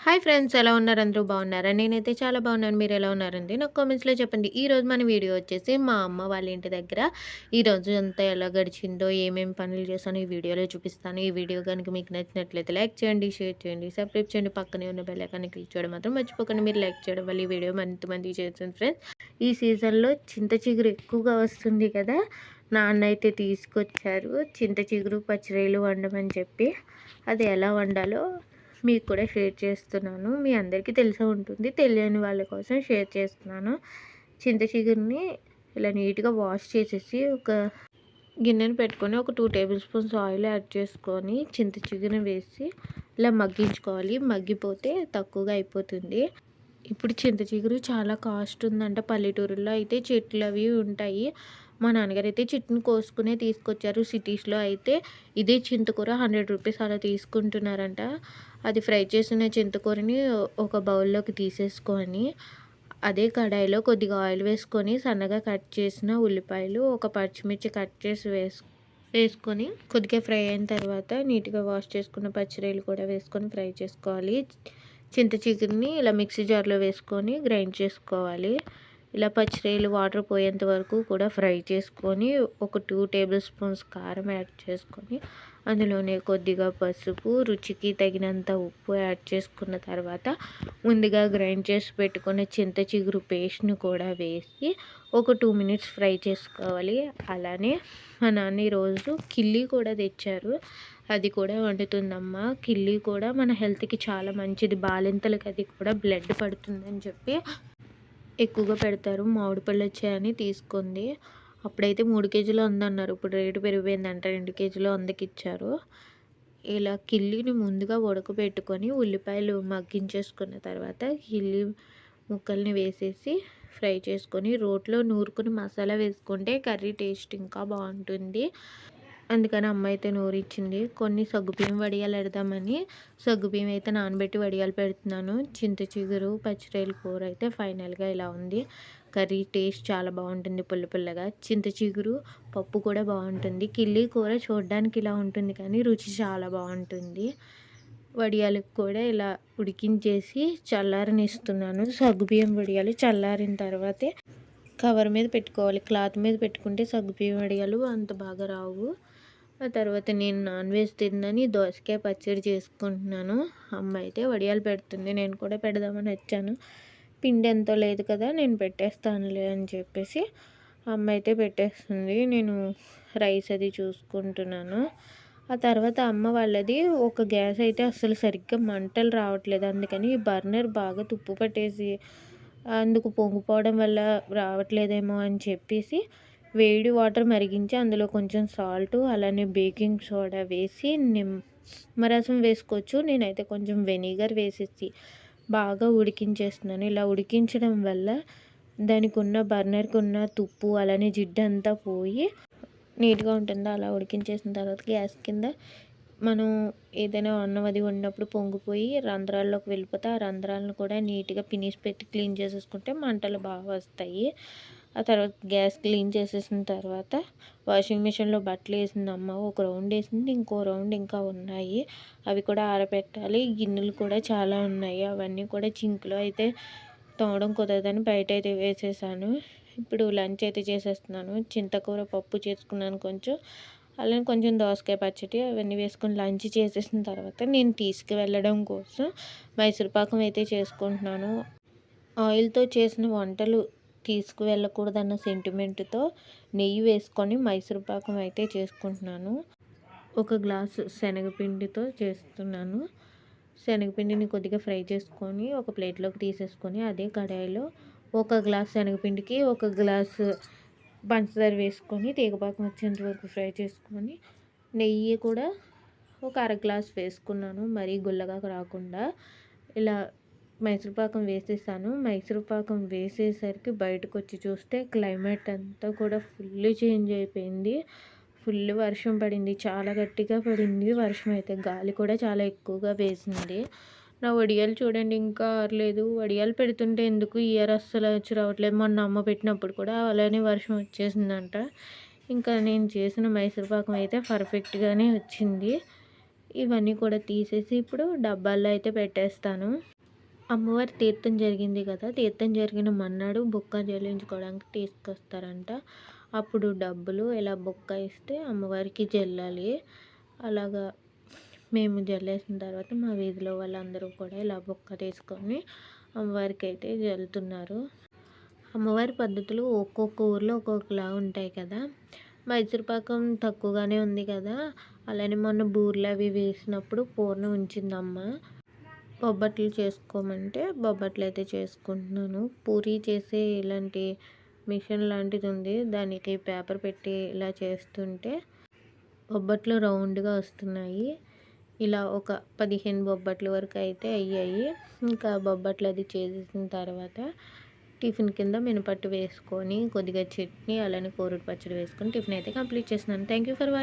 Hi friends, ఎలా ఉన్నారు? అందరూ బాగున్నారా? నేనైతే చాలా బాగున్నాను. మీరు ఎలా ఉన్నారండి? నాకు కామెంట్స్‌లో చెప్పండి. ఈరోజు మన వీడియో వచ్చేసి మా అమ్మ వాళ్ళ ఇంటి దగ్గర ఈరోజు అంతా ఎలా గడిచిందో, ఏమేమి పనులు చేశానో ఈ వీడియోలో చూపిస్తాను. ఈ వీడియో కనుక మీకు నచ్చినట్లయితే లైక్ చేయండి, షేర్ చేయండి, సబ్స్క్రైబ్ చేయండి. పక్కనే ఉన్న బెల్ ఐకాన్ని క్లిక్ చేయడం మాత్రం మర్చిపోకండి. మీరు లైక్ చేయడం వల్ల ఈ వీడియో మందికి చేస్తుంది ఫ్రెండ్స్. ఈ సీజన్‌లో చింత చిగురు ఎక్కువగా వస్తుంది కదా! నాన్న అయితే తీసుకొచ్చారు చింత చిగురు పచ్చిరొయ్యలు వండమని చెప్పి. అది ఎలా వండాలో మీకు కూడా షేర్ చేస్తున్నాను. మీ అందరికీ తెలిసే ఉంటుంది. తెలియని వాళ్ళ కోసం షేర్ చేస్తున్నాను. చింత చిగురిని ఇలా నీట్‌గా వాష్ చేసేసి ఒక గిన్నెని పెట్టుకొని ఒక 2 టేబుల్ స్పూన్స్ ఆయిల్ యాడ్ చేసుకొని చింత చిగురుని వేసి ఇలా మగ్గించుకోవాలి. మగ్గిపోతే తక్కువగా అయిపోతుంది. ఇప్పుడు చింత చిగురు చాలా కాస్ట్ ఉందంట. పల్లెటూరుల్లో అయితే చెట్లు అవి ఉంటాయి. మా నాన్నగారు అయితే చెట్టుని కోసుకునే తీసుకొచ్చారు. సిటీస్‌లో అయితే ఇదే చింతకూర రూ. 100 అలా తీసుకుంటున్నారంట. అది ఫ్రై చేసిన చింతకూరని ఒక బౌల్‌లోకి తీసేసుకొని, అదే కడాయిలో కొద్దిగా ఆయిల్ వేసుకొని, సన్నగా కట్ చేసిన ఉల్లిపాయలు, ఒక పచ్చిమిర్చి కట్ చేసి వేసుకొని కొద్దిగా ఫ్రై అయిన తర్వాత నీట్‌గా వాష్ చేసుకున్న పచ్చిరొయ్యలు కూడా వేసుకొని ఫ్రై చేసుకోవాలి. చింత చిగురిని ఇలా మిక్సీ జార్లో వేసుకొని గ్రైండ్ చేసుకోవాలి. ఇలా పచ్చిరొయ్యలు వాటర్ పోయేంత వరకు కూడా ఫ్రై చేసుకొని ఒక 2 టేబుల్ స్పూన్స్ కారం యాడ్ చేసుకొని అందులోనే కొద్దిగా పసుపు, రుచికి తగినంత ఉప్పు యాడ్ చేసుకున్న తర్వాత ముందుగా గ్రైండ్ చేసి పెట్టుకున్న చింత చిగురు పేస్ట్ని కూడా వేసి ఒక 2 మినిట్స్ ఫ్రై చేసుకోవాలి. అలానే మా నాన్న ఈరోజు కిల్లీ కూడా తెచ్చారు. అది కూడా వండుతుందమ్మ. కిల్లీ కూడా మన హెల్త్‌కి చాలా మంచిది. బాలింతలకి అది కూడా బ్లడ్ పడుతుందని చెప్పి ఎక్కువగా పెడతారు. మామిడి పళ్ళు వచ్చాయని తీసుకుంది. అప్పుడైతే 3 కేజీలు ఉందన్నారు. ఇప్పుడు రేటు పెరిగిపోయిందంట. 2 కేజీలు 100కి ఇచ్చారు. ఇలా కిల్లీని ముందుగా ఉడకబెట్టుకొని ఉల్లిపాయలు మగ్గించేసుకున్న తర్వాత కిల్లీ ముక్కల్ని వేసేసి ఫ్రై చేసుకొని రోట్లో నూరుకొని మసాలా వేసుకుంటే కర్రీ టేస్ట్ ఇంకా బాగుంటుంది. అందుకని అమ్మ అయితే నూరిచ్చింది. కొన్ని సగ్గుబియ్యం వడియాలు పెడదామని సగ్గుబియ్యం అయితే నానబెట్టి వడియాలు పెడుతున్నాను. చింత చిగురు పచ్చిరొయ్యల కూర అయితే ఫైనల్గా ఇలా ఉంది. కర్రీ టేస్ట్ చాలా బాగుంటుంది, పుల్ల పుల్లగా. చింత చిగురు పప్పు కూడా బాగుంటుంది. కిల్లీ కూర చూడడానికి ఇలా ఉంటుంది కానీ రుచి చాలా బాగుంటుంది. వడియాలకు కూడా ఇలా ఉడికించేసి చల్లారనిస్తున్నాను. సగ్గుబియ్యం వడియాలు చల్లారిన తర్వాతే కవర్ మీద పెట్టుకోవాలి. క్లాత్ మీద పెట్టుకుంటే సగ్గుబియ్యం వడియాలు అంత బాగా రావు. ఆ తర్వాత నేను నాన్ వెజ్ తిందని దోసకాయ పచ్చడి చేసుకుంటున్నాను. అమ్మ అయితే వడియాలు పెడుతుంది. నేను కూడా పెడదామని వచ్చాను. పిండి ఎంతో లేదు కదా, నేను పెట్టేస్తానులే అని చెప్పేసి అమ్మ అయితే పెట్టేస్తుంది. నేను రైస్ అది చూసుకుంటున్నాను. ఆ తర్వాత అమ్మ వాళ్ళది ఒక గ్యాస్ అయితే అస్సలు సరిగ్గా మంటలు రావట్లేదు. అందుకని బర్నర్ బాగా తుప్పు పట్టేసి అందుకు పొంగిపోవడం వల్ల రావట్లేదేమో అని చెప్పేసి వేడి వాటర్ మరిగించి అందులో కొంచెం సాల్ట్ అలానే బేకింగ్ సోడా వేసి నిమ్మరసం వేసుకోవచ్చు. నేనైతే కొంచెం వెనిగర్ వేసేసి బాగా ఉడికించేస్తున్నాను. ఇలా ఉడికించడం వల్ల దానికి ఉన్న బర్నర్కి ఉన్న తుప్పు అలానే జిడ్డు అంతా పోయి నీట్గా ఉంటుంది. అలా ఉడికించేసిన తర్వాత గ్యాస్ కింద మనం ఏదైనా అన్నం అది వండినప్పుడు పొంగిపోయి రంధ్రాల్లోకి వెళ్ళిపోతే ఆ రంధ్రాలను కూడా నీట్గా పినిసి పెట్టి క్లీన్ చేసేసుకుంటే మంటలు బాగా వస్తాయి. ఆ తర్వాత గ్యాస్ క్లీన్ చేసేసిన తర్వాత వాషింగ్ మిషన్లో బట్టలు వేసింది అమ్మ. ఒక రౌండ్ వేసింది, ఇంకో రౌండ్ ఇంకా ఉన్నాయి. అవి కూడా ఆరబెట్టాలి. గిన్నెలు కూడా చాలా ఉన్నాయి. అవన్నీ కూడా సింక్లో అయితే తోమడం కుదరదని బయట అయితే వేసేసాను. ఇప్పుడు లంచ్ అయితే చేసేస్తున్నాను. చింతకూర పప్పు చేసుకున్నాను కొంచెం, అలానే కొంచెం దోసకాయ పచ్చడి అవన్నీ వేసుకొని లంచ్ చేసేసిన తర్వాత నేను తీసుకువెళ్ళడం కోసం మైసూర్పాకం అయితే చేసుకుంటున్నాను. ఆయిల్తో చేసిన వంటలు తీసుకువెళ్ళకూడదన్న సెంటిమెంట్తో నెయ్యి వేసుకొని మైసూర్పాకం అయితే చేసుకుంటున్నాను. ఒక గ్లాసు శనగపిండితో చేస్తున్నాను. శనగపిండిని కొద్దిగా ఫ్రై చేసుకొని ఒక ప్లేట్లోకి తీసేసుకొని అదే కడాయిలో ఒక గ్లాస్ శనగపిండికి ఒక గ్లాసు పంచదార వేసుకొని తీగపాకం వచ్చేంత వరకు ఫ్రై చేసుకొని నెయ్యి కూడా ఒక అర గ్లాస్ వేసుకున్నాను. మరీ గుల్లగా రాకుండా ఇలా మైసూర్పాకం వేసేసాను. మైసూర్పాకం వేసేసరికి బయటకు వచ్చి చూస్తే క్లైమేట్ అంతా కూడా ఫుల్ చేంజ్ అయిపోయింది. ఫుల్ వర్షం పడింది. చాలా గట్టిగా పడింది వర్షం అయితే. గాలి కూడా చాలా ఎక్కువగా వేసింది. నా వడియాలు చూడండి ఇంకా ఆరలేదు. వడియాలు పెడుతుంటే ఎందుకు ఇయర్ అస్సలు వచ్చి రావట్లేదు. మొన్న అమ్మ పెట్టినప్పుడు కూడా అలానే వర్షం వచ్చేసిందంట. ఇంకా నేను చేసిన మైసూర్పాకం అయితే పర్ఫెక్ట్గానే వచ్చింది. ఇవన్నీ కూడా తీసేసి ఇప్పుడు డబ్బాల్లో అయితే పెట్టేస్తాను. అమ్మవారి తీర్థం జరిగింది కదా! తీర్థం జరిగిన మర్నాడు బొక్క చెల్లించుకోవడానికి తీసుకొస్తారంట. అప్పుడు డబ్బులు ఇలా బొక్క ఇస్తే అమ్మవారికి జల్లాలి. అలాగా మేము జల్లేసిన తర్వాత మా వీధిలో వాళ్ళందరూ కూడా ఇలా బొక్క తీసుకొని అమ్మవారికి అయితే జల్లుతున్నారు. అమ్మవారి పద్ధతులు ఒక్కొక్క ఊర్లో ఒక్కొక్కలా ఉంటాయి కదా! మైసూర్ పాకం తక్కువగానే ఉంది కదా! అలానే మొన్న బూరెలు అవి వేసినప్పుడు పూర్ణం ఉంచిందమ్మ. బొబ్బట్లు చేసుకోమంటే బొబ్బట్లు అయితే చేసుకుంటున్నాను. పూరీ చేసే ఇలాంటి మిషన్ లాంటిది ఉంది. దానికి పేపర్ పెట్టి ఇలా చేస్తుంటే బొబ్బట్లు రౌండ్గా వస్తున్నాయి. ఇలా ఒక 15 బొబ్బట్ల వరకు అయితే అయ్యాయి. ఇంకా బొబ్బట్లు అది చేసేసిన తర్వాత టిఫిన్ కింద మినపట్టు వేసుకొని కొద్దిగా చట్నీ అలానే కోరుడు పచ్చడి వేసుకొని టిఫిన్ అయితే కంప్లీట్ చేసినాను. Thank you for watching.